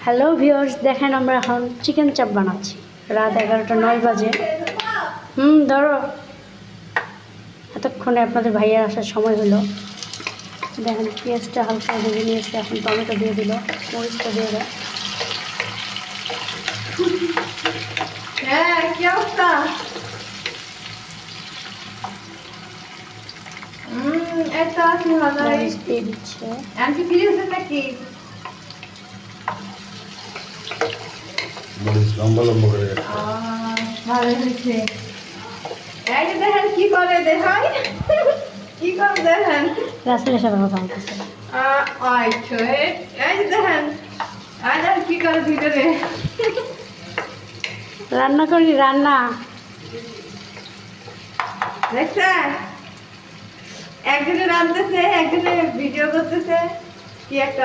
Hello viewers, দেখেন আমরা এখন চিকেন চাপ বানাচ্ছি। রাত 11:09 বাজে। ধরো এতক্ষণে আপনাদের ভাইয়ার আসার সময় হলো। দেখেন পেঁয়াজটা হালকা ভেজে নিয়েছে, এখন টমেটো দিয়ে দিল, মরিচটা দিয়ে দেয়। হ্যাঁ, কি অবস্থা? একটা আছে ভালোই দিয়ে দিচ্ছে। এমনি ফ্রি হচ্ছে নাকি? লম্বা লম্বা করে ভালো হয়েছে। এই যে দেখেন কি করে দেখাই, কি করে দেখেন। রাসেলের সাথে কথা বলতেছে। এই যে দেখেন, কি করে ভিতরে রান্না করি, রান্না দেখছেন? একজনে রাঁধতেছে, একজনে ভিডিও করতেছে, কি একটা